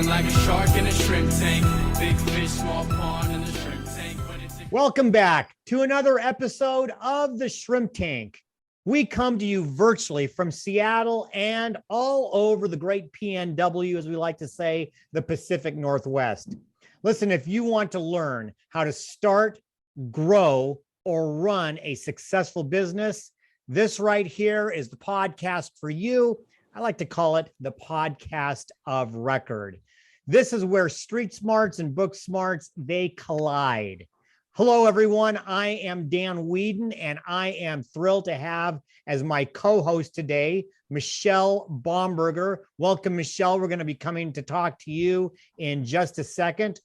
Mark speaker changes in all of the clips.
Speaker 1: Swimming like a shark in a shrimp tank. Big fish, small pond in the shrimp tank.
Speaker 2: Welcome back to another episode of the Shrimp Tank. We come to you virtually from Seattle and all over the great PNW, as we like to say, the Pacific Northwest. Listen, if you want to learn how to start, grow, or run a successful business, this right here is the podcast for you. I like to call it the podcast of record. This is where street smarts and book smarts, they collide. Hello, everyone. I am Dan Whedon, and I am thrilled to have as my co-host today, Michelle Bomberger. Welcome, Michelle. We're going to be coming to talk to you in just a second.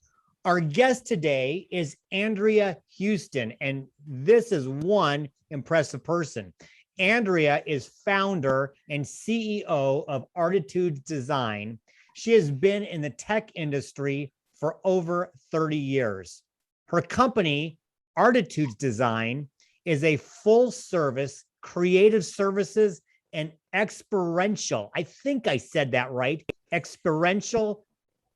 Speaker 2: Our guest today is Andrea Heuston, and this is one impressive person. Andrea is founder and CEO of Artitudes Design. She has been in the tech industry for over 30 years. Her company, Artitudes Design, is a full-service creative services and experiential, I think I said that right, experiential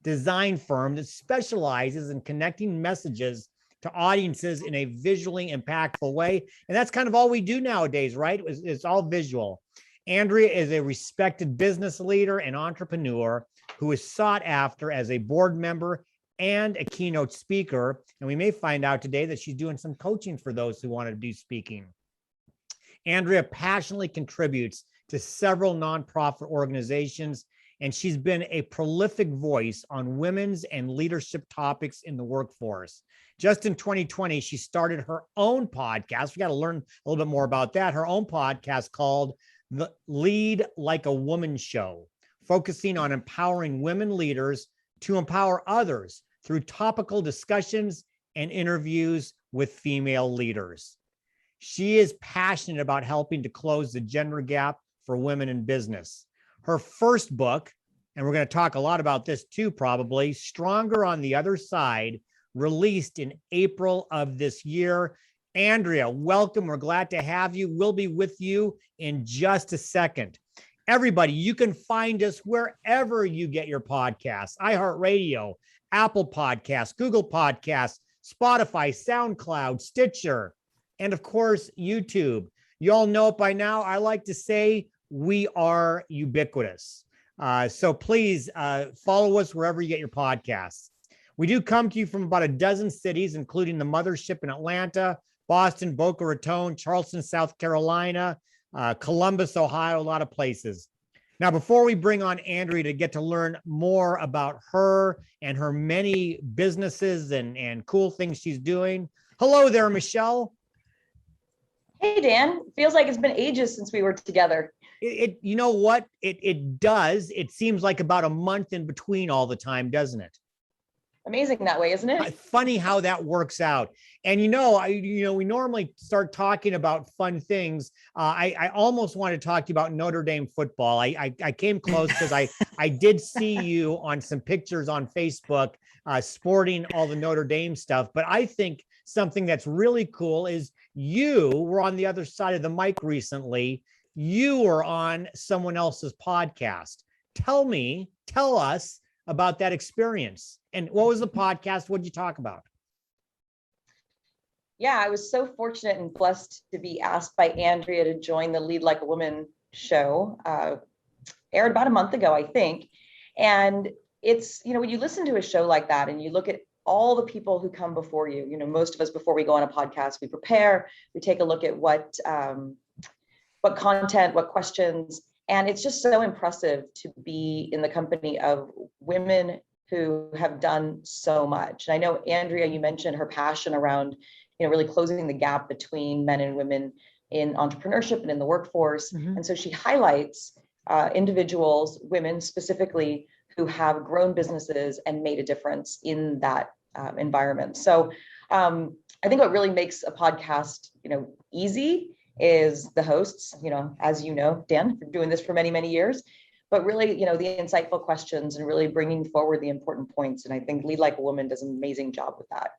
Speaker 2: design firm that specializes in connecting messages to audiences in a visually impactful way. And that's kind of all we do nowadays, right? It's all visual. Andrea is a respected business leader and entrepreneur who is sought after as a board member and a keynote speaker. And we may find out today that she's doing some coaching for those who want to do speaking. Andrea passionately contributes to several nonprofit organizations, and she's been a prolific voice on women's and leadership topics in the workforce. Just in 2020, she started her own podcast. We got to learn a little bit more about that. Her own podcast called The Lead Like a Woman Show, focusing on empowering women leaders to empower others through topical discussions and interviews with female leaders. She is passionate about helping to close the gender gap for women in business. Her first book, and we're going to talk a lot about this too, probably, Stronger on the Other Side, released in April of this year. Andrea, welcome. We're glad to have you. We'll be with you in just a second. Everybody, you can find us wherever you get your podcasts: iHeartRadio, Apple Podcasts, Google Podcasts, Spotify, SoundCloud, Stitcher, and of course, YouTube. You all know it by now. I like to say we are ubiquitous. So please follow us wherever you get your podcasts. We do come to you from about a dozen cities, including the mothership in Atlanta, Boston, Boca Raton, Charleston, South Carolina, Columbus, Ohio, a lot of places. Now, before we bring on Andrea to get to learn more about her and her many businesses and cool things she's doing, hello there, Michelle.
Speaker 3: Hey, Dan. Feels like it's been ages since we were together.
Speaker 2: You know what? It does. It seems like about a month in between all the time, doesn't it?
Speaker 3: Amazing that way, isn't it?
Speaker 2: Funny how that works out. And we normally start talking about fun things. I almost want to talk to you about Notre Dame football. I came close because I did see you on some pictures on Facebook sporting all the Notre Dame stuff. But I think something that's really cool is you were on the other side of the mic recently. You were on someone else's podcast. Tell us about that experience. And what was the podcast? What did you talk about?
Speaker 3: Yeah, I was so fortunate and blessed to be asked by Andrea to join the Lead Like a Woman show. Aired about a month ago, I think. And it's, when you listen to a show like that and you look at all the people who come before you, most of us, before we go on a podcast, we prepare, we take a look at what content, what questions, and it's just so impressive to be in the company of women who have done so much. And I know, Andrea, you mentioned her passion around, really closing the gap between men and women in entrepreneurship and in the workforce. Mm-hmm. And so she highlights individuals, women specifically, who have grown businesses and made a difference in that environment. So I think what really makes a podcast, easy is the hosts, as you know, Dan, for doing this for many, many years, but really, the insightful questions and really bringing forward the important points. And I think Lead Like a Woman does an amazing job with that.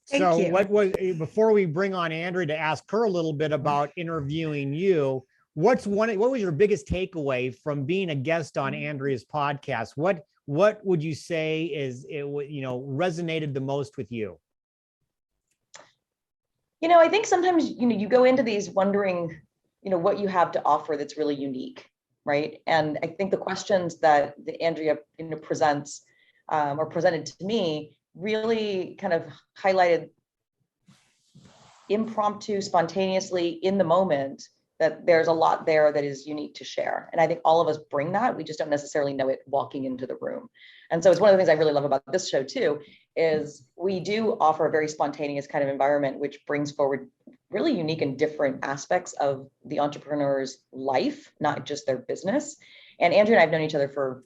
Speaker 2: So what was, before we bring on Andrea to ask her a little bit about interviewing you, what was your biggest takeaway from being a guest on Andrea's podcast? What what would you say resonated the most with you?
Speaker 3: I think sometimes, you go into these wondering, what you have to offer that's really unique, right? And I think the questions that Andrea, presents or presented to me really kind of highlighted impromptu, spontaneously in the moment, that there's a lot there that is unique to share. And I think all of us bring that. We just don't necessarily know it walking into the room. And so it's one of the things I really love about this show too, is we do offer a very spontaneous kind of environment, which brings forward really unique and different aspects of the entrepreneur's life, not just their business. And Andrea and I have known each other for,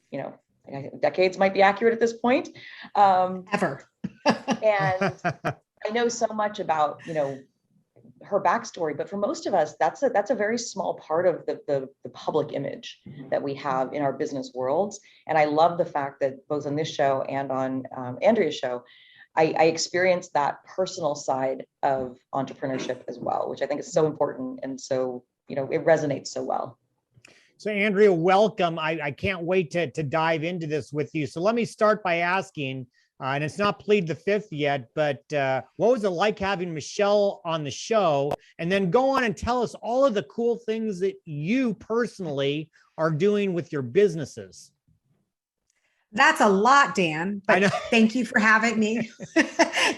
Speaker 3: decades might be accurate at this point.
Speaker 4: Ever.
Speaker 3: And I know so much about, her backstory, but for most of us, that's a very small part of the public image that we have in our business worlds. And I love the fact that both on this show and on Andrea's show, I experienced that personal side of entrepreneurship as well, which I think is so important. And so, it resonates so well.
Speaker 2: So Andrea, welcome. I can't wait to dive into this with you. So let me start by asking, and it's not plead the fifth yet, but what was it like having Michelle on the show? And then go on and tell us all of the cool things that you personally are doing with your businesses.
Speaker 4: That's a lot, Dan, but thank you for having me.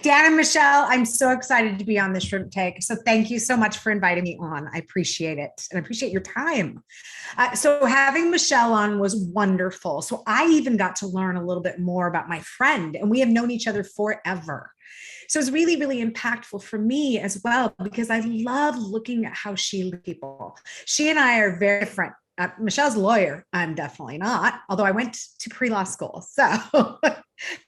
Speaker 4: Dan and Michelle, I'm so excited to be on the Shrimp Tank. So thank you so much for inviting me on. I appreciate it. And I appreciate your time. So having Michelle on was wonderful. So I even got to learn a little bit more about my friend, and we have known each other forever. So it's really, really impactful for me as well, because I love looking at how she leads people. She and I are very different. Michelle's a lawyer. I'm definitely not, although I went to pre-law school. So,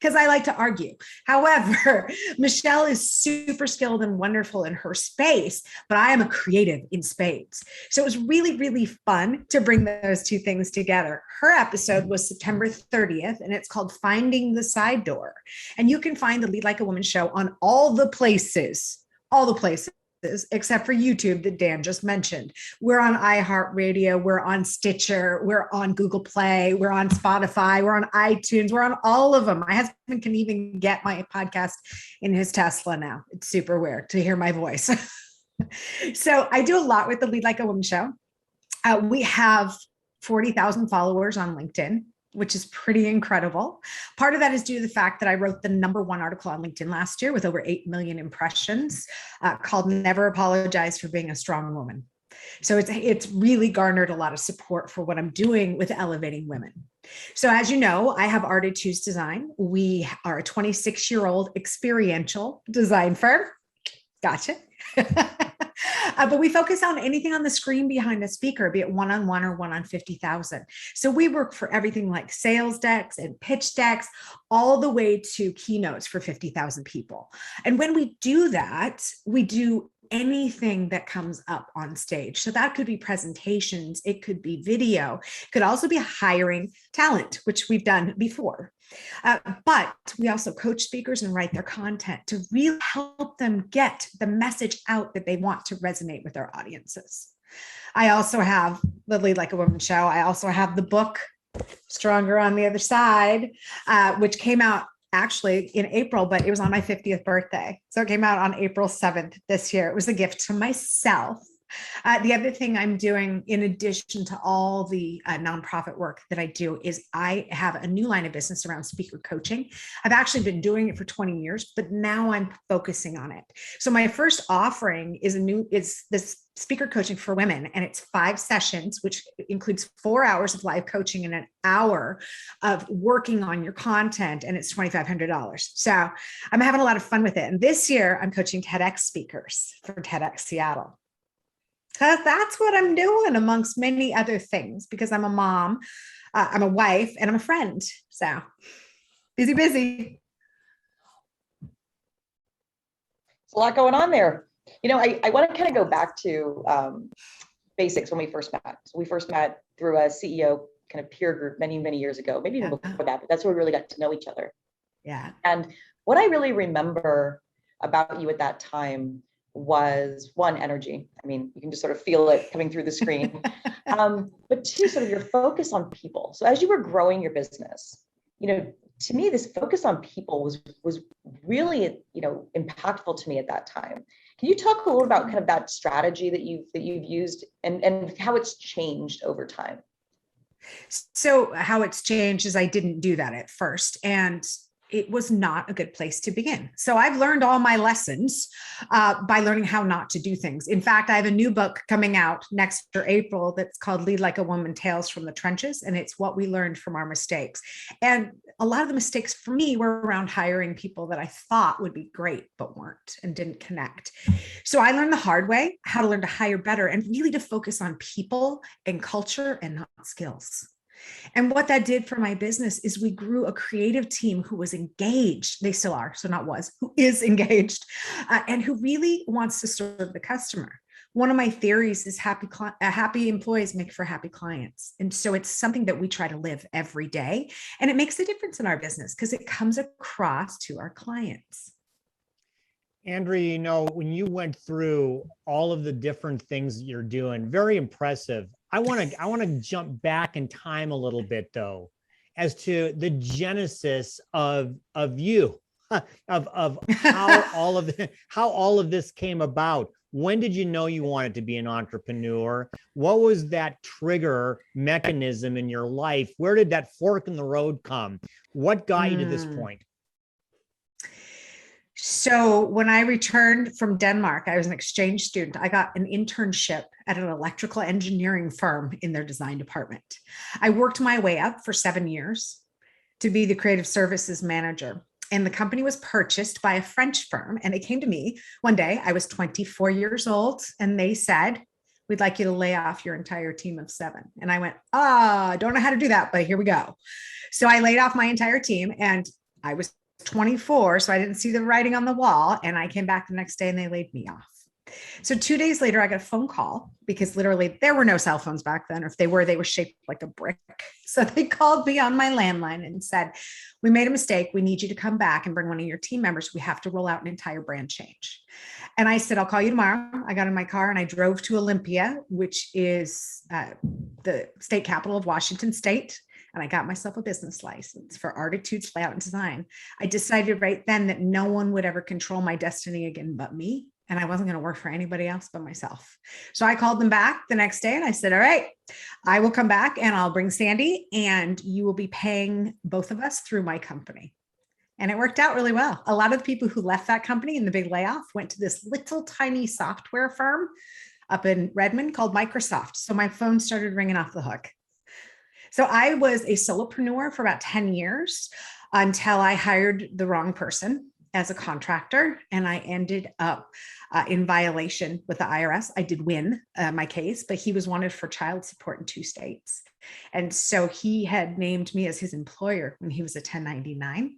Speaker 4: because I like to argue. However, Michelle is super skilled and wonderful in her space, but I am a creative in spades. So it was really, really fun to bring those two things together. Her episode was September 30th, and it's called Finding the Side Door. And you can find the Lead Like a Woman show on all the places, except for YouTube that Dan just mentioned. We're on iHeartRadio, we're on Stitcher, we're on Google Play, we're on Spotify, we're on iTunes, we're on all of them. My husband can even get my podcast in his Tesla now. It's super weird to hear my voice. So I do a lot with the Lead Like a Woman show. We have 40,000 followers on LinkedIn, which is pretty incredible. Part of that is due to the fact that I wrote the #1 article on LinkedIn last year with over 8 million impressions called Never Apologize for Being a Strong Woman. So it's really garnered a lot of support for what I'm doing with elevating women. So as you know, I have Artitudes Design. We are a 26-year-old experiential design firm. Gotcha. But we focus on anything on the screen behind a speaker, be it one-on-one or one on 50,000. So we work for everything like sales decks and pitch decks, all the way to keynotes for 50,000 people. And when we do that, we do anything that comes up on stage. So that could be presentations, it could be video, it could also be hiring talent, which we've done before. But we also coach speakers and write their content to really help them get the message out that they want to resonate with their audiences. I also have the Lead Like a Woman show. I also have the book, Stronger on the Other Side, which came out actually in April, but it was on my 50th birthday. So it came out on April 7th this year. It was a gift to myself. The other thing I'm doing, in addition to all the nonprofit work that I do, is I have a new line of business around speaker coaching. I've actually been doing it for 20 years, but now I'm focusing on it. So my first offering is this speaker coaching for women, and it's 5 sessions, which includes 4 hours of live coaching and an hour of working on your content, and it's $2,500. So I'm having a lot of fun with it. And this year I'm coaching Tedx speakers for Tedx Seattle. That's what I'm doing, amongst many other things, because I'm a mom, I'm a wife, and I'm a friend. So busy. There's
Speaker 3: a lot going on there. I want to kind of go back to basics when we first met. So we first met through a CEO kind of peer group many, many years ago, maybe even before that, but that's where we really got to know each other.
Speaker 4: Yeah.
Speaker 3: And what I really remember about you at that time was, one, energy. I mean, you can just sort of feel it coming through the screen. But two, sort of your focus on people. So as you were growing your business, to me, this focus on people was really, impactful to me at that time. Can you talk a little about kind of that strategy that you've used and how it's changed over time?
Speaker 4: So how it's changed is I didn't do that at first. And it was not a good place to begin. So I've learned all my lessons by learning how not to do things. In fact, I have a new book coming out next year, April, that's called Lead Like a Woman, Tales from the Trenches. And it's what we learned from our mistakes. And a lot of the mistakes for me were around hiring people that I thought would be great, but weren't and didn't connect. So I learned the hard way how to learn to hire better and really to focus on people and culture and not skills. And what that did for my business is we grew a creative team who was engaged. They still are, so not was, who is engaged and who really wants to serve the customer. One of my theories is happy employees make for happy clients. And so it's something that we try to live every day. And it makes a difference in our business because it comes across to our clients.
Speaker 2: Andrea, when you went through all of the different things that you're doing, very impressive. I want to jump back in time a little bit though, as to the genesis of you, of how all of this came about. When did you know you wanted to be an entrepreneur? What was that trigger mechanism in your life? Where did that fork in the road come? What got you to this point?
Speaker 4: So when I returned from Denmark, I was an exchange student. I got an internship at an electrical engineering firm in their design department. I worked my way up for 7 years to be the creative services manager. And the company was purchased by a French firm. And they came to me one day. I was 24 years old. And they said, we'd like you to lay off your entire team of 7. And I went, I don't know how to do that, but here we go. So I laid off my entire team and I was 24, so I didn't see the writing on the wall. And I came back the next day and they laid me off. So 2 days later, I got a phone call because literally there were no cell phones back then. Or if they were shaped like a brick. So they called me on my landline and said, we made a mistake. We need you to come back and bring one of your team members. We have to roll out an entire brand change. And I said, I'll call you tomorrow. I got in my car and I drove to Olympia, which is the state capital of Washington State. And I got myself a business license for Artitudes Layout and Design. I decided right then that no one would ever control my destiny again but me. And I wasn't going to work for anybody else but myself. So I called them back the next day and I said, all right, I will come back and I'll bring Sandy and you will be paying both of us through my company. And it worked out really well. A lot of the people who left that company in the big layoff went to this little tiny software firm up in Redmond called Microsoft. So my phone started ringing off the hook. So I was a solopreneur for about 10 years until I hired the wrong person as a contractor. And I ended up in violation with the IRS. I did win my case, but he was wanted for child support in 2 states. And so he had named me as his employer when he was a 1099.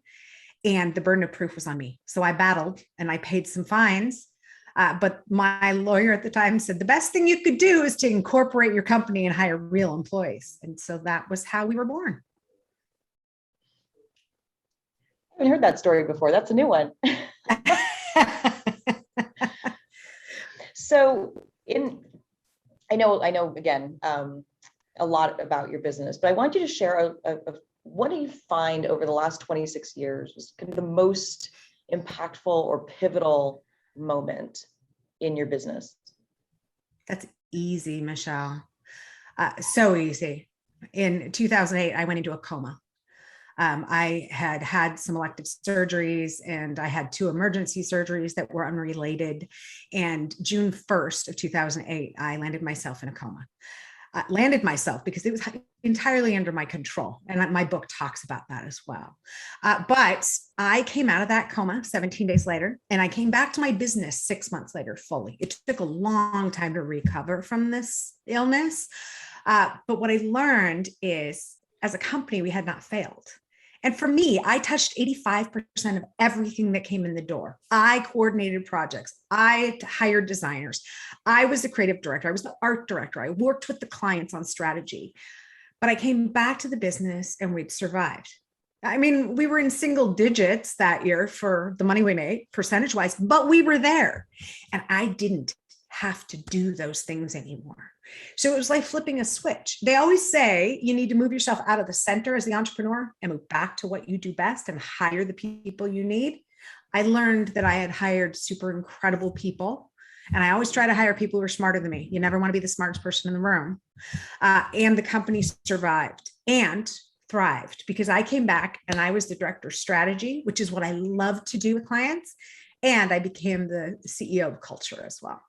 Speaker 4: And the burden of proof was on me. So I battled and I paid some fines. But my lawyer at the time said, the best thing you could do is to incorporate your company and hire real employees. And so that was how we were born.
Speaker 3: I haven't heard that story before. That's a new one. So I know again, a lot about your business, but I want you to share what do you find over the last 26 years was kind of the most impactful or pivotal moment in your business?
Speaker 4: That's easy, Michelle. So easy. In 2008, I went into a coma. I had some elective surgeries and I had 2 emergency surgeries that were unrelated. And June 1st of 2008, I landed myself in a coma. Landed myself because it was entirely under my control. And my book talks about that as well. But I came out of that coma 17 days later, and I came back to my business 6 months later fully. It took a long time to recover from this illness. But what I learned is, as a company, we had not failed. And for me, I touched 85% of everything that came in the door. I coordinated projects. I hired designers. I was the creative director. I was the art director. I worked with the clients on strategy. But I came back to the business and we'd survived. I mean, we were in single digits that year for the money we made, percentage-wise, but we were there. And I didn't have to do those things anymore. So it was like flipping a switch. They always say you need to move yourself out of the center as the entrepreneur and move back to what you do best and hire the people you need. I learned that I had hired super incredible people. And I always try to hire people who are smarter than me. You never want to be the smartest person in the room. And the company survived and thrived because I came back and I was the director of strategy, which is what I love to do with clients. And I became the CEO of culture as well.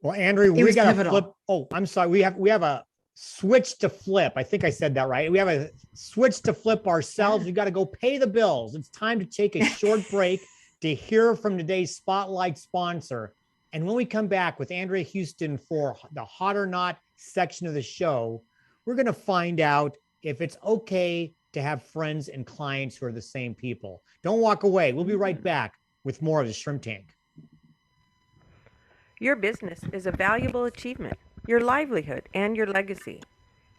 Speaker 2: Well, Andrea, we got to flip. Oh, I'm sorry. We have a switch to flip. I think I said that right. We have a switch to flip ourselves. We got to go pay the bills. It's time to take a short break to hear from today's spotlight sponsor. And when we come back with Andrea Heuston for the Hot or Not section of the show, we're going to find out if it's okay to have friends and clients who are the same people. Don't walk away. We'll be right back with more of the Shrimp Tank.
Speaker 5: Your business is a valuable achievement, your livelihood, and your legacy.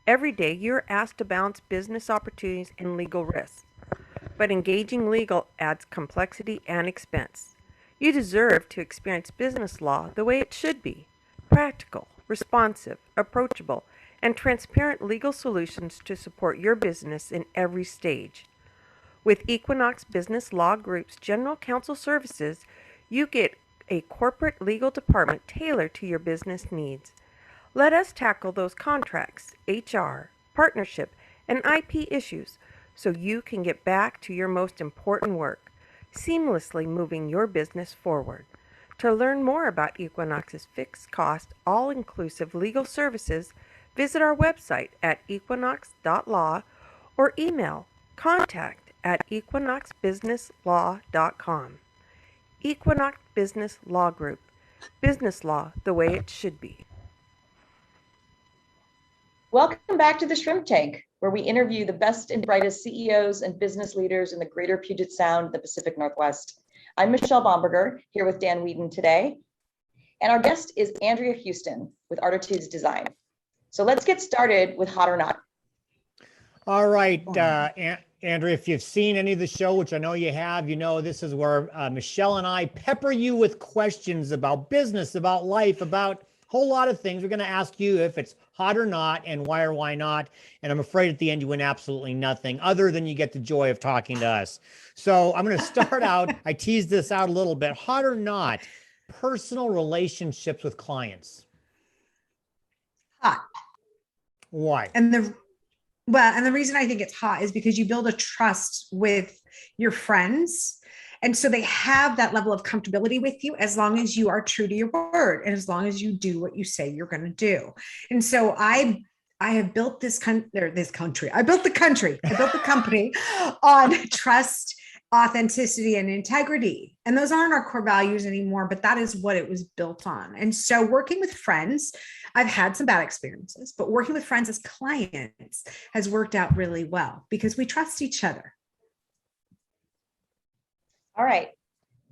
Speaker 5: Every day, you're asked to balance business opportunities and legal risks. But engaging legal adds complexity and expense. You deserve to experience business law the way it should be: practical, responsive, approachable, and transparent legal solutions to support your business in every stage. With Equinox Business Law Group's General Counsel Services, you get a corporate legal department tailored to your business needs. Let us tackle those contracts, HR, partnership, and IP issues so you can get back to your most important work, seamlessly moving your business forward. To learn more about Equinox's fixed cost, all-inclusive legal services, visit our website at equinox.law or email contact@equinoxbusinesslaw.com. Equinox Business Law Group. Business law the way it should be.
Speaker 3: Welcome back to the Shrimp Tank, where we interview the best and brightest CEOs and business leaders in the greater Puget Sound, the Pacific Northwest. I'm Michelle Bomberger, here with Dan Whedon today. And our guest is Andrea Heuston with Artitudes Design. So let's get started with Hot or Not.
Speaker 2: All right, Andrea, if you've seen any of the show, which I know you have, you know this is where Michelle and I pepper you with questions about business, about life, about a whole lot of things. We're going to ask you if it's hot or not and why or why not. And I'm afraid at the end you win absolutely nothing other than you get the joy of talking to us. So I'm going to start out. I teased this out a little bit. Hot or not, personal relationships with clients.
Speaker 4: Hot.
Speaker 2: Why?
Speaker 4: And the reason I think it's hot is because you build a trust with your friends. And so they have that level of comfortability with you as long as you are true to your word and as long as you do what you say you're going to do. And so I have built I built the company on trust, authenticity, and integrity. And those aren't our core values anymore, but that is what it was built on. And so working with friends, I've had some bad experiences, but working with friends as clients has worked out really well because we trust each other.
Speaker 3: All right.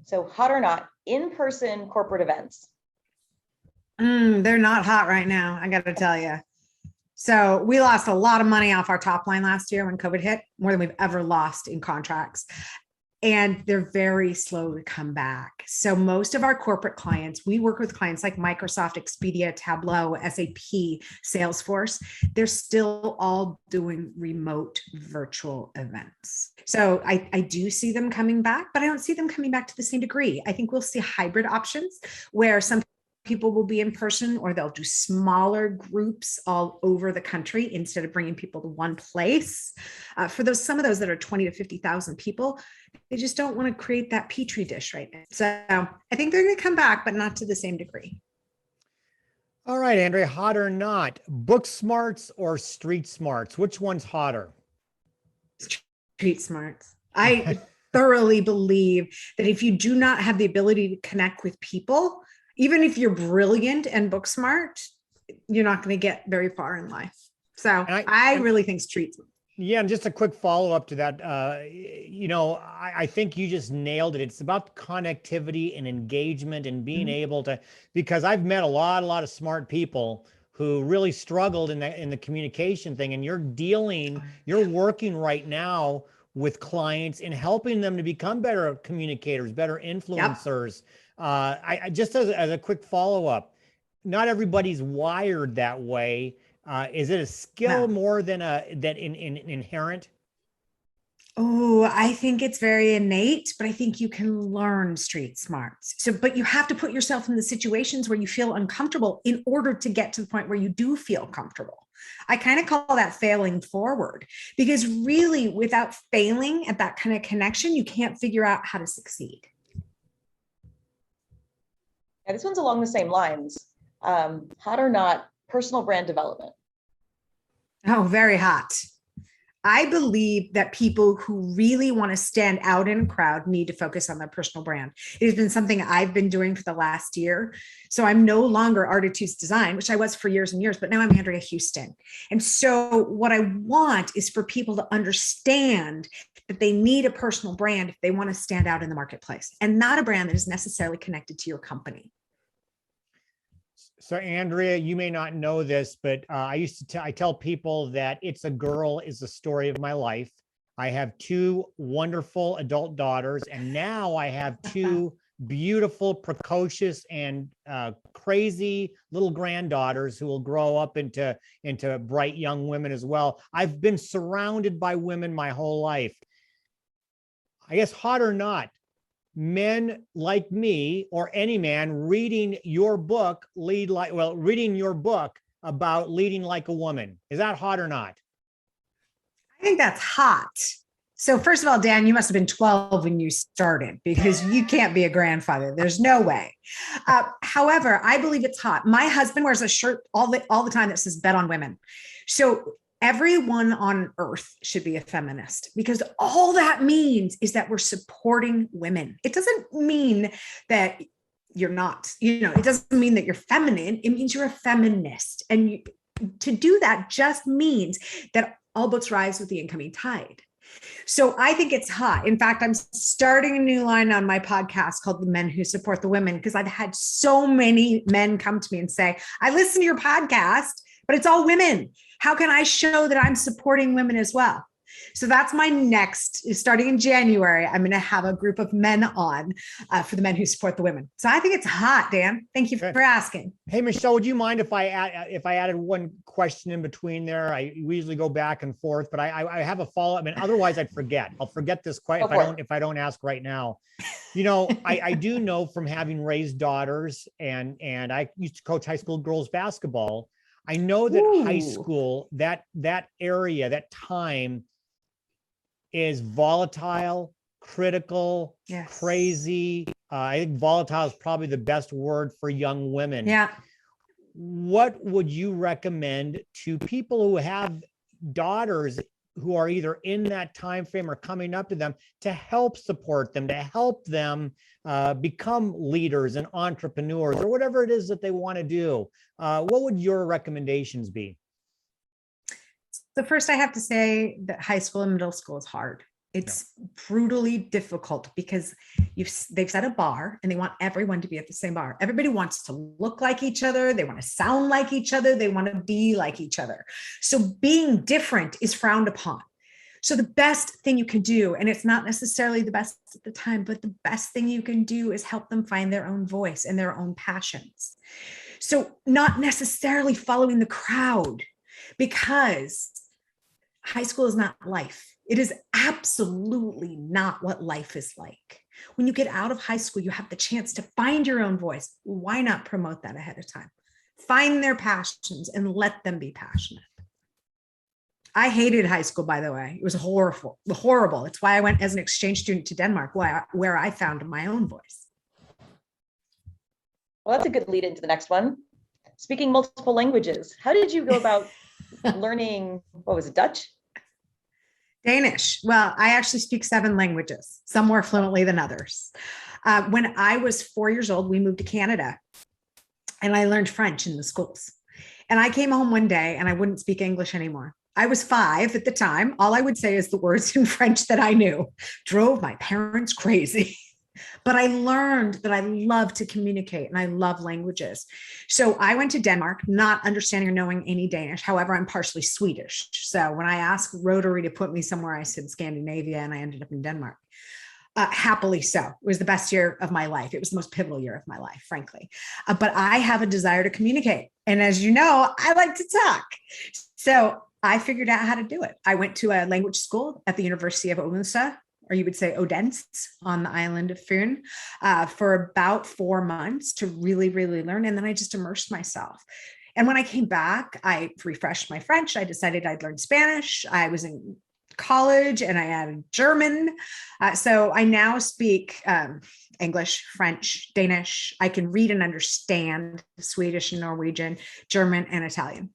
Speaker 3: So hot or not, in-person corporate events.
Speaker 4: They're not hot right now, I got to tell you. So we lost a lot of money off our top line last year when COVID hit, more than we've ever lost in contracts. And they're very slow to come back. So most of our corporate clients, we work with clients like Microsoft, Expedia, Tableau, SAP, Salesforce. They're still all doing remote virtual events. So I do see them coming back, but I don't see them coming back to the same degree. I think we'll see hybrid options where some people will be in person or they'll do smaller groups all over the country instead of bringing people to one place. For some of those that are 20 to 50,000 people, they just don't want to create that petri dish right now. So I think they're going to come back, but not to the same degree.
Speaker 2: All right, Andrea, hot or not, book smarts or street smarts? Which one's hotter?
Speaker 4: Street smarts. I thoroughly believe that if you do not have the ability to connect with people, even if you're brilliant and book smart, you're not going to get very far in life. So I really think streets.
Speaker 2: Yeah. And just a quick follow up to that. I think you just nailed it. It's about connectivity and engagement and being able to, because I've met a lot of smart people who really struggled in the communication thing. And you're working right now with clients and helping them to become better communicators, better influencers. I just as a quick follow-up, not everybody's wired that way. Is it a skill more than inherent?
Speaker 4: Oh, I think it's very innate, but I think you can learn street smarts. So, but you have to put yourself in the situations where you feel uncomfortable in order to get to the point where you do feel comfortable. I kind of call that failing forward, because really without failing at that kind of connection, you can't figure out how to succeed.
Speaker 3: Yeah, this one's along the same lines. Hot or not, personal brand development.
Speaker 4: Oh, very hot. I believe that people who really want to stand out in a crowd need to focus on their personal brand. It has been something I've been doing for the last year. So I'm no longer Artitudes Design, which I was for years and years, but now I'm Andrea Heuston. And so what I want is for people to understand that they need a personal brand if they want to stand out in the marketplace, and not a brand that is necessarily connected to your company.
Speaker 2: So Andrea, you may not know this, but I tell people that It's a Girl is the story of my life. I have two wonderful adult daughters, and now I have two beautiful, precocious, and crazy little granddaughters who will grow up into bright young women as well. I've been surrounded by women my whole life. I guess hot or not, men like me or any man reading your book reading your book about leading like a woman. Is that hot or not?
Speaker 4: I think that's hot. So first of all, Dan, you must have been 12 when you started, because you can't be a grandfather. There's no way. However, I believe it's hot. My husband wears a shirt all the time that says "Bet on Women." So everyone on earth should be a feminist, because all that means is that we're supporting women. It doesn't mean that you're not, it doesn't mean that you're feminine. It means you're a feminist. And to do that just means that all boats rise with the incoming tide. So I think it's hot. In fact, I'm starting a new line on my podcast called The Men Who Support the Women, because I've had so many men come to me and say, I listen to your podcast, but it's all women. How can I show that I'm supporting women as well? So that's my next, starting in January, I'm going to have a group of men on for the Men Who Support the Women. So I think it's hot, Dan. Thank you for asking.
Speaker 2: Hey, Michelle, would you mind if I added one question in between there? We usually go back and forth, but I have a follow-up, and otherwise I'd forget. I'll forget this question if I don't ask right now. I do know from having raised daughters, and I used to coach high school girls basketball. I know that high school, that area, that time is volatile, critical, crazy. I think volatile is probably the best word for young women.
Speaker 4: Yeah.
Speaker 2: What would you recommend to people who have daughters who are either in that time frame or coming up to them, to help support them, to help them become leaders and entrepreneurs, or whatever it is that they want to do? What would your recommendations be?
Speaker 4: So first, I have to say that high school and middle school is hard. It's brutally difficult, because they've set a bar and they want everyone to be at the same bar. Everybody wants to look like each other. They want to sound like each other. They want to be like each other. So being different is frowned upon. So the best thing you can do, and it's not necessarily the best at the time, but the best thing you can do is help them find their own voice and their own passions. So not necessarily following the crowd, because high school is not life. It is absolutely not what life is like. When you get out of high school, you have the chance to find your own voice. Why not promote that ahead of time? Find their passions and let them be passionate. I hated high school, by the way. It was horrible. It's why I went as an exchange student to Denmark, where I found my own voice.
Speaker 3: Well, that's a good lead into the next one. Speaking multiple languages. How did you go about learning, what was it, Dutch?
Speaker 4: Danish. Well, I actually speak 7 languages, some more fluently than others. When I was 4 years old, we moved to Canada, and I learned French in the schools. And I came home one day and I wouldn't speak English anymore. I was 5 at the time. All I would say is the words in French that I knew. Drove my parents crazy. But I learned that I love to communicate and I love languages. So I went to Denmark, not understanding or knowing any Danish. However, I'm partially Swedish. So when I asked Rotary to put me somewhere, I said Scandinavia, and I ended up in Denmark. Happily so. It was the best year of my life. It was the most pivotal year of my life, frankly. But I have a desire to communicate. And as you know, I like to talk. So I figured out how to do it. I went to a language school at the University of Odense, or you would say Odense, on the island of Fyn, for about 4 months to really, really learn. And then I just immersed myself. And when I came back, I refreshed my French. I decided I'd learn Spanish. I was in college and I added German. So I now speak English, French, Danish. I can read and understand Swedish and Norwegian, German, and Italian.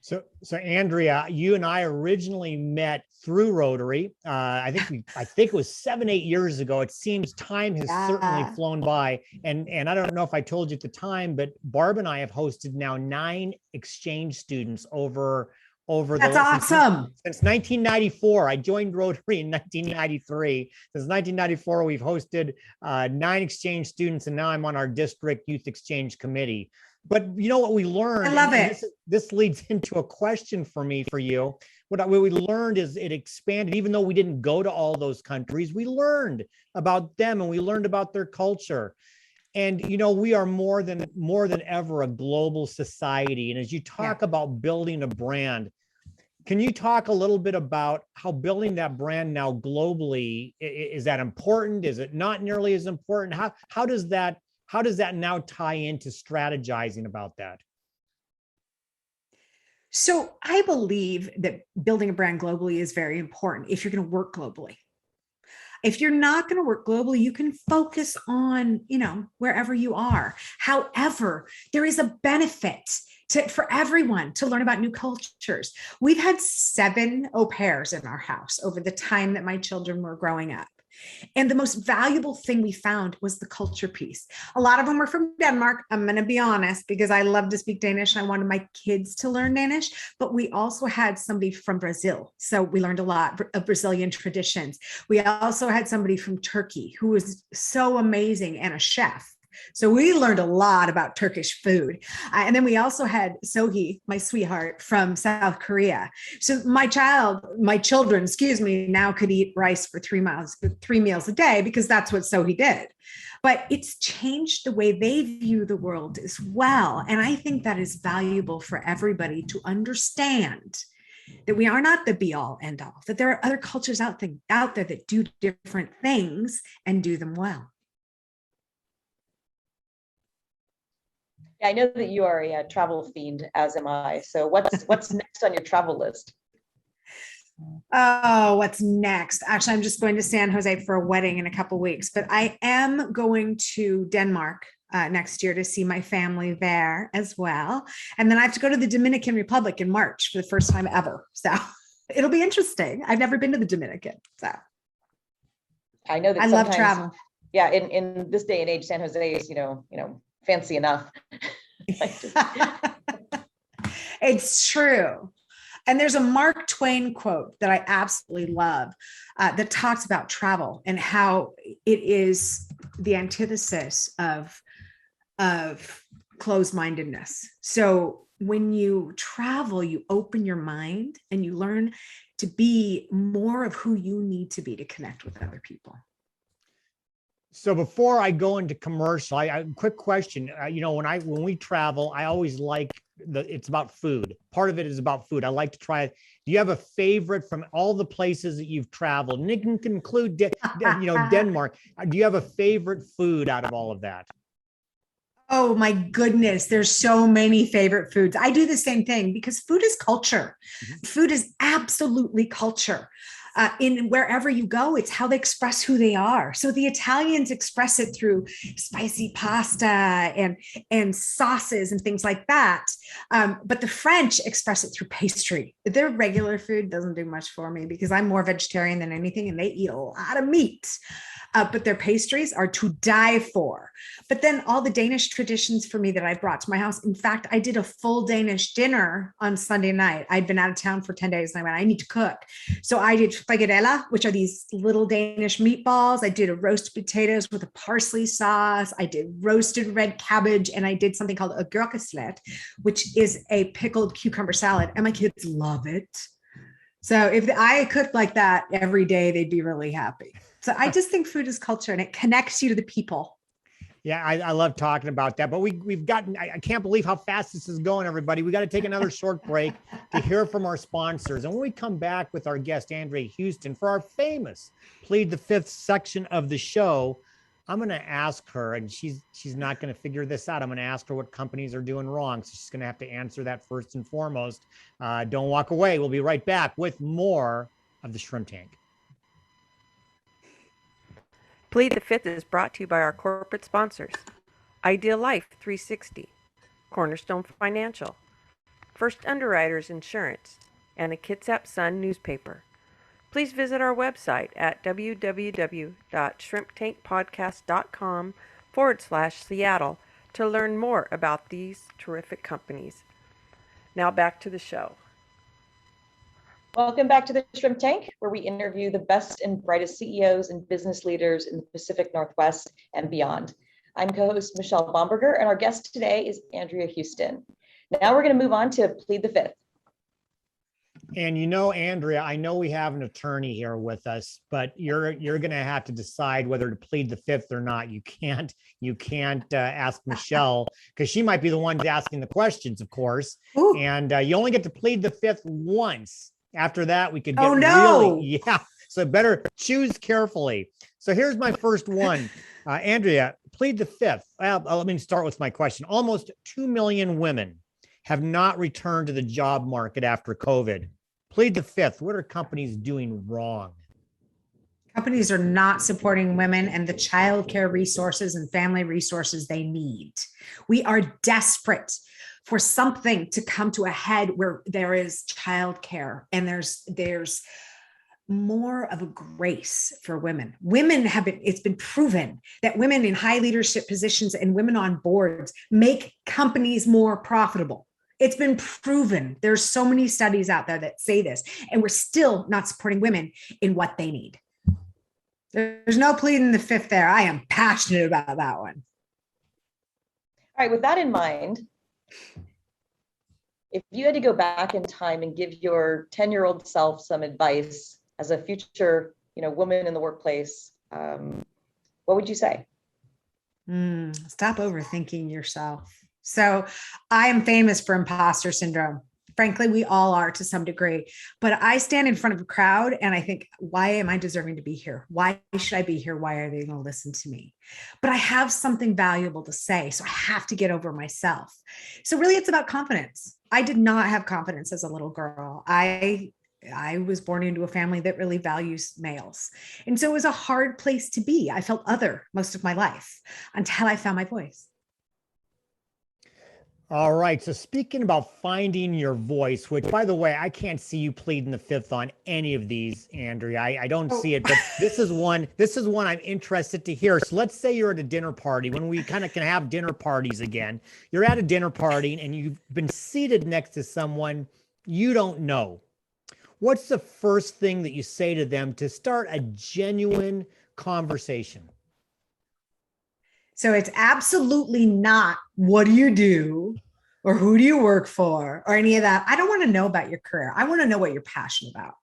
Speaker 2: So Andrea, you and I originally met through Rotary. I think it was 7-8 years ago. It seems time has certainly flown by. And I don't know if I told you at the time, but Barb and I have hosted now 9 exchange students over
Speaker 4: That's awesome.
Speaker 2: Since 1994. I joined Rotary in 1993. Since 1994, we've hosted 9 exchange students, and now I'm on our district youth exchange committee. But you know what we learned?
Speaker 4: I love it.
Speaker 2: This leads into a question for you. What we learned is it expanded. Even though we didn't go to all those countries, we learned about them and we learned about their culture. And you know, we are more than ever a global society. And as you talk about building a brand, can you talk a little bit about how building that brand now globally, is that important? Is it not nearly as important? How does that now tie into strategizing about that?
Speaker 4: So I believe that building a brand globally is very important if you're going to work globally. If you're not going to work globally, you can focus on, wherever you are. However, there is a benefit for everyone to learn about new cultures. We've had 7 au pairs in our house over the time that my children were growing up. And the most valuable thing we found was the culture piece. A lot of them were from Denmark. I'm going to be honest, because I love to speak Danish. I wanted my kids to learn Danish, but we also had somebody from Brazil. So we learned a lot of Brazilian traditions. We also had somebody from Turkey who was so amazing and a chef. So we learned a lot about Turkish food. And then we also had Sohee, my sweetheart, from South Korea. So my children, now could eat rice for 3 meals a day, because that's what Sohee did. But it's changed the way they view the world as well. And I think that is valuable for everybody to understand that we are not the be all end all, that there are other cultures out there that do different things and do them well.
Speaker 3: I know that you are a travel fiend, as am I. So what's next on your travel list?
Speaker 4: Oh, what's next? Actually, I'm just going to San Jose for a wedding in a couple of weeks, but I am going to Denmark next year to see my family there as well. And then I have to go to the Dominican Republic in March for the first time ever. So it'll be interesting. I've never been to the Dominican. So
Speaker 3: I know that
Speaker 4: I love travel.
Speaker 3: Yeah. In this day and age, San Jose is, fancy enough.
Speaker 4: It's true. And there's a Mark Twain quote that I absolutely love that talks about travel and how it is the antithesis of closed-mindedness. So when you travel, you open your mind and you learn to be more of who you need to be to connect with other people.
Speaker 2: So before I go into commercial, quick question. When we travel, I always like it's about food. Part of it is about food. I like to try. Do you have a favorite from all the places that you've traveled? And it can include, Denmark. Do you have a favorite food out of all of that?
Speaker 4: Oh my goodness, there's so many favorite foods. I do the same thing because food is culture. Mm-hmm. Food is absolutely culture. In wherever you go, it's how they express who they are. So the Italians express it through spicy pasta and sauces and things like that. But the French express it through pastry. Their regular food doesn't do much for me because I'm more vegetarian than anything, and they eat a lot of meat. But their pastries are to die for. But then all the Danish traditions for me that I brought to my house. In fact, I did a full Danish dinner on Sunday night. I'd been out of town for 10 days and I went, I need to cook. So I did spaghedella, which are these little Danish meatballs. I did a roasted potatoes with a parsley sauce. I did roasted red cabbage, and I did something called a gurkeslet, which is a pickled cucumber salad. And my kids love it. So if I cooked like that every day, they'd be really happy. So I just think food is culture, and it connects you to the people.
Speaker 2: Yeah, I love talking about that, but we've gotten, I can't believe how fast this is going, everybody. We got to take another short break to hear from our sponsors. And when we come back with our guest, Andrea Heuston, for our famous Plead the Fifth section of the show, I'm going to ask her, and she's not going to figure this out. I'm going to ask her what companies are doing wrong. So she's going to have to answer that first and foremost. Don't walk away. We'll be right back with more of the Shrimp Tank.
Speaker 5: Plead the Fifth is brought to you by our corporate sponsors: Ideal Life 360, Cornerstone Financial, First Underwriters Insurance, and a Kitsap Sun newspaper. Please visit our website at www.shrimptankpodcast.com/Seattle to learn more about these terrific companies. Now back to the show.
Speaker 3: Welcome back to the Shrimp Tank, where we interview the best and brightest CEOs and business leaders in the Pacific Northwest and beyond. I'm co-host Michelle Bomberger, and our guest today is Andrea Heuston. Now we're going to move on to Plead the Fifth.
Speaker 2: And you know, Andrea, I know we have an attorney here with us, but you're going to have to decide whether to plead the fifth or not. You can't ask Michelle, because she might be the one asking the questions, of course. Ooh. And you only get to plead the fifth once. After that, we could get really, yeah. So better choose carefully. So here's my first one. Andrea, plead the fifth. Well, let me start with my question. Almost 2 million women have not returned to the job market after COVID. Plead the fifth. What are companies doing wrong?
Speaker 4: Companies are not supporting women and the childcare resources and family resources they need. We are desperate for something to come to a head where there is childcare and there's more of a grace for women. It's been proven that women in high leadership positions and women on boards make companies more profitable. It's been proven. There's so many studies out there that say this, and we're still not supporting women in what they need. There's no pleading the fifth there. I am passionate about that one.
Speaker 3: All right, with that in mind, if you had to go back in time and give your 10-year-old self some advice as a future, woman in the workplace, what would you say?
Speaker 4: Stop overthinking yourself. So I am famous for imposter syndrome. Frankly, we all are to some degree, but I stand in front of a crowd and I think, why am I deserving to be here? Why should I be here? Why are they going to listen to me? But I have something valuable to say, so I have to get over myself. So really, it's about confidence. I did not have confidence as a little girl. I was born into a family that really values males. And so it was a hard place to be. I felt other most of my life until I found my voice.
Speaker 2: All right. So speaking about finding your voice, which, by the way, I can't see you pleading the fifth on any of these, Andrea. I don't see it, but this is one I'm interested to hear. So let's say you're at a dinner party, when we kind of can have dinner parties again. You're at a dinner party and you've been seated next to someone you don't know. What's the first thing that you say to them to start a genuine conversation?
Speaker 4: So it's absolutely not, what do you do? Or who do you work for? Or any of that. I don't want to know about your career. I want to know what you're passionate about.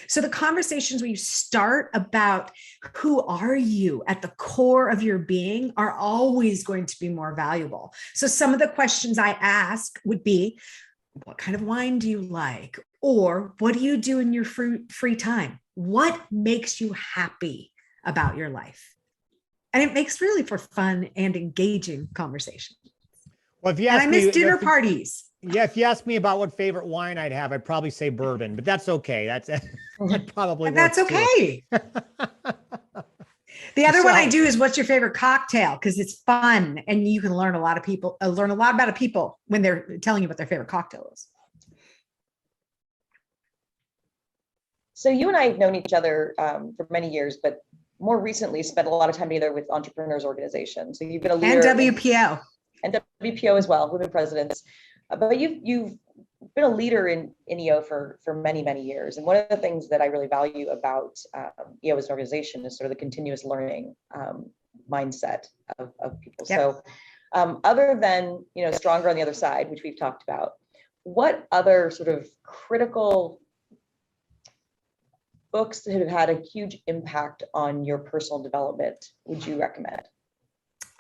Speaker 4: So the conversations where you start about who are you at the core of your being are always going to be more valuable. So some of the questions I ask would be, what kind of wine do you like? Or what do you do in your free time? What makes you happy about your life? And it makes really for fun and engaging conversation.
Speaker 2: Well, if you ask
Speaker 4: I miss dinner parties.
Speaker 2: Yeah, if you ask me about what favorite wine I'd have, I'd probably say bourbon, but that's okay. That probably
Speaker 4: that's okay. The other one I do is, what's your favorite cocktail? Because it's fun and you can learn a lot about people when they're telling you what their favorite cocktail is.
Speaker 3: So you and I have known each other for many years, but more recently spent a lot of time together with entrepreneurs organizations. So you've been a leader.
Speaker 4: And WPO.
Speaker 3: And WPO as well, Women Presidents. But you've been a leader in EO for many, many years. And one of the things that I really value about EO as an organization is sort of the continuous learning mindset of people.
Speaker 4: Yep.
Speaker 3: So other than, Stronger on the Other Side, which we've talked about, what other sort of critical books that have had a huge impact on your personal development would you recommend?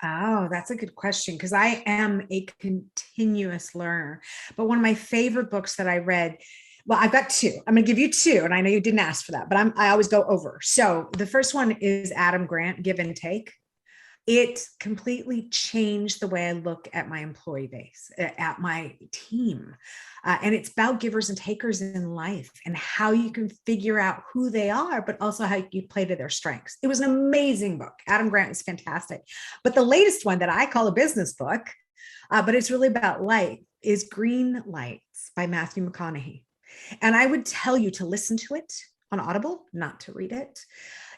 Speaker 4: Oh, that's a good question, because I am a continuous learner. But one of my favorite books that I read, well, I've got two. I'm going to give you two, and I know you didn't ask for that, but I always go over. So the first one is Adam Grant, Give and Take. It completely changed the way I look at my employee base, at my team. And it's about givers and takers in life and how you can figure out who they are, but also how you play to their strengths. It was an amazing book. Adam Grant is fantastic. But the latest one that I call a business book, but it's really about light, is Green Lights by Matthew Mcconaughey. And I would tell you to listen to it on Audible, not to read it.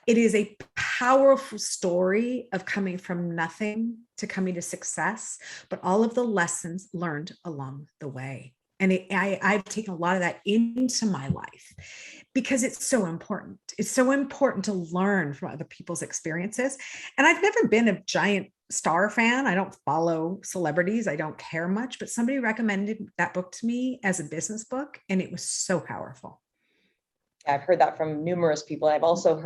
Speaker 4: It is a powerful story of coming from nothing to coming to success, but all of the lessons learned along the way. And I've taken a lot of that into my life because it's so important. It's so important to learn from other people's experiences. And I've never been a giant star fan. I don't follow celebrities. I don't care much, but somebody recommended that book to me as a business book, and it was so powerful.
Speaker 3: I've heard that from numerous people. I've also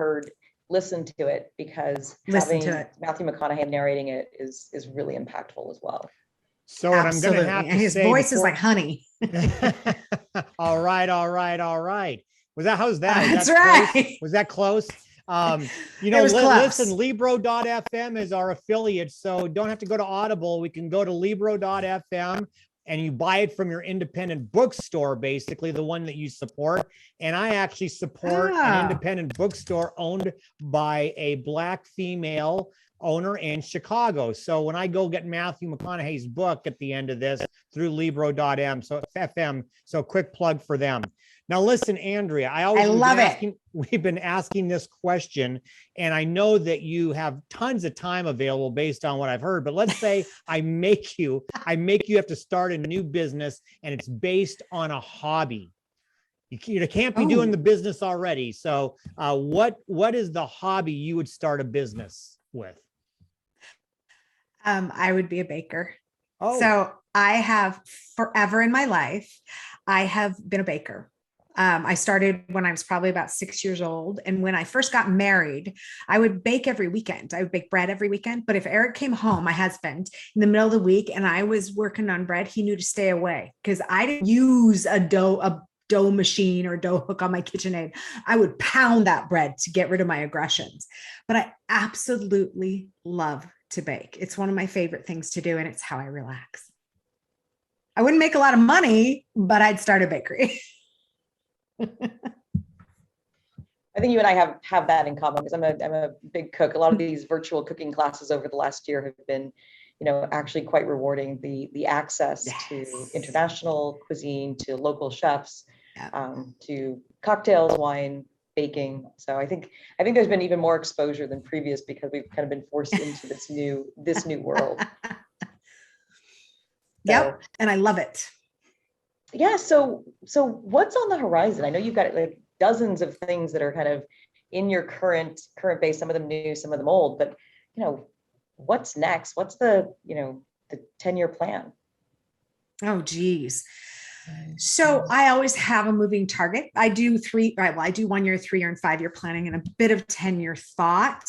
Speaker 3: listen to it because Matthew McConaughey narrating it is really impactful as well.
Speaker 2: So what I'm going to have to
Speaker 4: and his
Speaker 2: say
Speaker 4: voice is like honey.
Speaker 2: All right. How's that?
Speaker 4: That's right.
Speaker 2: Close? Was that close? Listen, Libro.fm is our affiliate, so don't have to go to Audible. We can go to Libro.fm and you buy it from your independent bookstore, basically the one that you support. And I actually support an independent bookstore owned by a Black female owner in Chicago. So when I go get Matthew McConaughey's book at the end of this through Libro.fm, so quick plug for them. Now, listen, Andrea, we've been asking this question, and I know that you have tons of time available based on what I've heard, but let's say I make you have to start a new business and it's based on a hobby. You can't be doing the business already. So what is the hobby you would start a business with?
Speaker 4: I would be a baker.
Speaker 2: Oh.
Speaker 4: So I have forever in my life, I have been a baker. I started when I was probably about 6 years old. And when I first got married, I would bake every weekend. I would bake bread every weekend. But if Eric came home, my husband, in the middle of the week, and I was working on bread, he knew to stay away because I didn't use a dough machine or dough hook on my KitchenAid. I would pound that bread to get rid of my aggressions. But I absolutely love to bake. It's one of my favorite things to do, and it's how I relax. I wouldn't make a lot of money, but I'd start a bakery.
Speaker 3: I think you and I have that in common because I'm a big cook. A lot of these virtual cooking classes over the last year have been, actually quite rewarding. The access to international cuisine, to local chefs, to cocktails, wine, baking. So I think there's been even more exposure than previous because we've kind of been forced into this new world.
Speaker 4: Yep, and I love it.
Speaker 3: Yeah. So what's on the horizon? I know you've got like dozens of things that are kind of in your current base, some of them new, some of them old, but what's next? What's the 10-year plan?
Speaker 4: Oh, geez. So I always have a moving target. I do 1 year, 3 year, and 5 year planning and a bit of 10-year thought.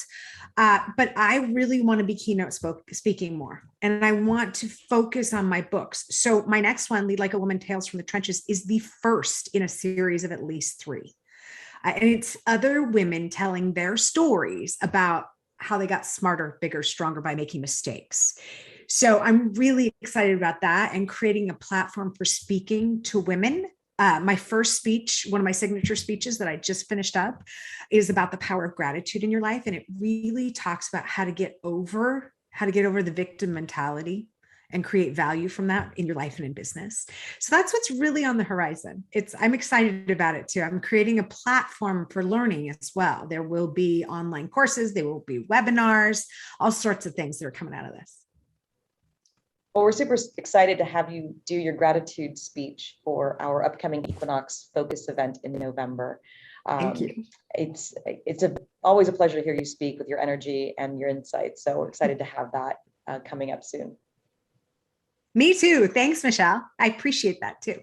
Speaker 4: But I really want to be keynote speaking more. And I want to focus on my books. So my next one, Lead Like a Woman, Tales from the Trenches, is the first in a series of at least 3. And it's other women telling their stories about how they got smarter, bigger, stronger by making mistakes. So I'm really excited about that and creating a platform for speaking to women. My first speech, one of my signature speeches that I just finished up, is about the power of gratitude in your life. And it really talks about how to get over the victim mentality and create value from that in your life and in business. So that's what's really on the horizon. I'm excited about it too. I'm creating a platform for learning as well. There will be online courses, there will be webinars, all sorts of things that are coming out of this.
Speaker 3: Well, we're super excited to have you do your gratitude speech for our upcoming Equinox Focus event in November.
Speaker 4: Thank you.
Speaker 3: It's always a pleasure to hear you speak with your energy and your insights. So we're excited to have that coming up soon.
Speaker 4: Me too. Thanks, Michelle. I appreciate that too.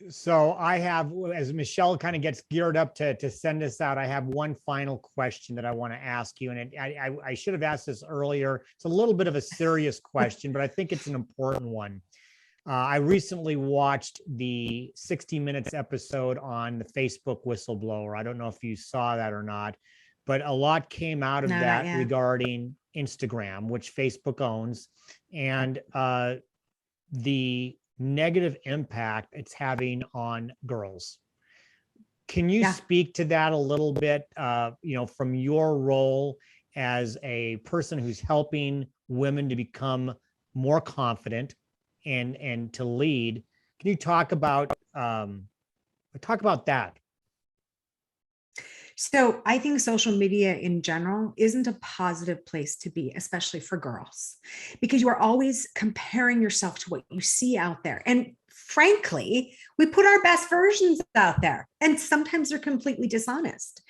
Speaker 2: So I have, as Michelle kind of gets geared up to send us out, I have one final question that I want to ask you. And I should have asked this earlier. It's a little bit of a serious question, but I think it's an important one. I recently watched the 60 Minutes episode on the Facebook whistleblower. I don't know if you saw that or not, but a lot came out of that regarding Instagram, which Facebook owns, and the negative impact it's having on girls. Can you speak to that a little bit, from your role as a person who's helping women to become more confident and to lead? Can you talk about that?
Speaker 4: So I think social media in general isn't a positive place to be, especially for girls, because you are always comparing yourself to what you see out there. And frankly, we put our best versions out there, and sometimes they're completely dishonest.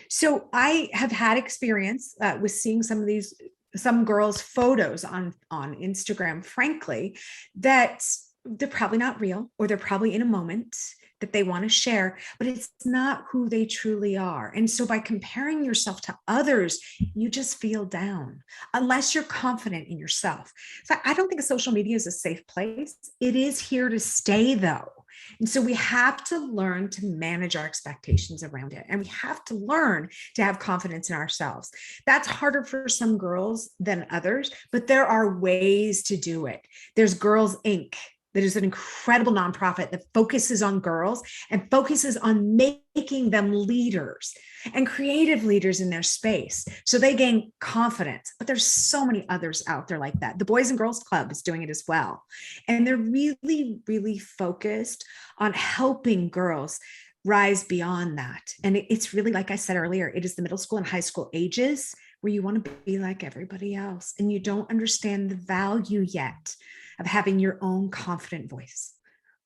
Speaker 4: So I have had experience with seeing some girls' photos on Instagram, frankly, that they're probably not real, or they're probably in a moment that they want to share, but it's not who they truly are. And so by comparing yourself to others, you just feel down unless you're confident in yourself. So I don't think social media is a safe place. It is here to stay though. And so we have to learn to manage our expectations around it. And we have to learn to have confidence in ourselves. That's harder for some girls than others, but there are ways to do it. There's Girls Inc. That is an incredible nonprofit that focuses on girls and focuses on making them leaders and creative leaders in their space, so they gain confidence. But there's so many others out there like that. The Boys and Girls Club is doing it as well. And they're really, really focused on helping girls rise beyond that. And it's really, like I said earlier, it is the middle school and high school ages where you want to be like everybody else, and you don't understand the value yet of having your own confident voice.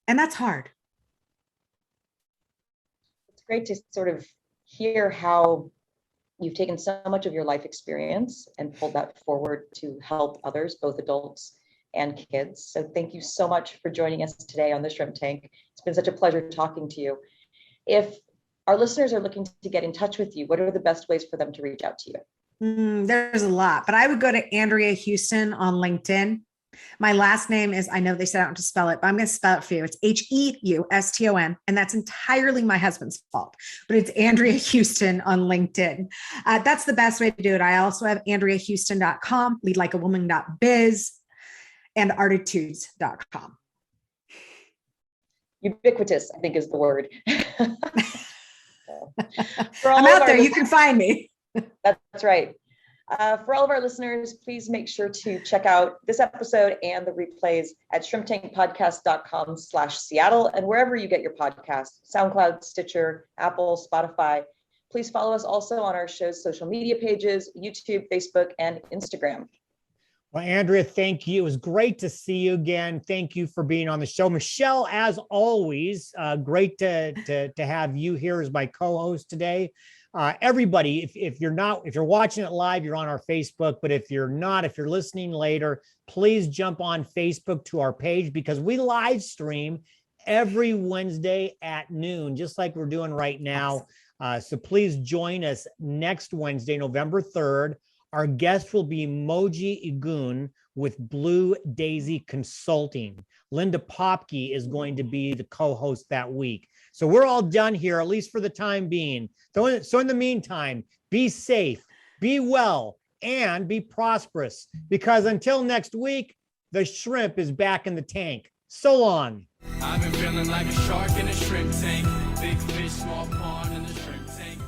Speaker 4: And that's hard.
Speaker 3: It's great to sort of hear how you've taken so much of your life experience and pulled that forward to help others, both adults and kids. So thank you so much for joining us today on the Shrimp Tank. It's been such a pleasure talking to you. If our listeners are looking to get in touch with you, what are the best ways for them to reach out to you?
Speaker 4: There's a lot, but I would go to Andrea Heuston on LinkedIn. My last name is, I know they said I don't have to spell it, but I'm going to spell it for you. It's Heuston, and that's entirely my husband's fault, but it's Andrea Heuston on LinkedIn. That's the best way to do it. I also have AndreaHeuston.com, leadlikeawoman.biz, and Artitudes.com.
Speaker 3: Ubiquitous, I think, is the word.
Speaker 4: I'm out there. You can find me.
Speaker 3: That's right. For all of our listeners, please make sure to check out this episode and the replays at shrimptankpodcast.com/Seattle and wherever you get your podcasts, SoundCloud, Stitcher, Apple, Spotify. Please follow us also on our show's social media pages, YouTube, Facebook, and Instagram.
Speaker 2: Well, Andrea, thank you. It was great to see you again. Thank you for being on the show. Michelle, as always, great to have you here as my co-host today. Everybody, if you're watching it live, you're on our Facebook, but if you're listening later, please jump on Facebook to our page, because we live stream every Wednesday at noon, just like we're doing right now. So please join us next Wednesday, November 3rd. Our guest will be Moji Igun with Blue Daisy Consulting. Linda Popke is going to be the co-host that week. So we're all done here, at least for the time being. So in the meantime, be safe, be well, and be prosperous, because until next week, the shrimp is back in the tank. So long.
Speaker 1: I've been feeling like a shark in a shrimp tank. Big fish, small pond in the shrimp tank.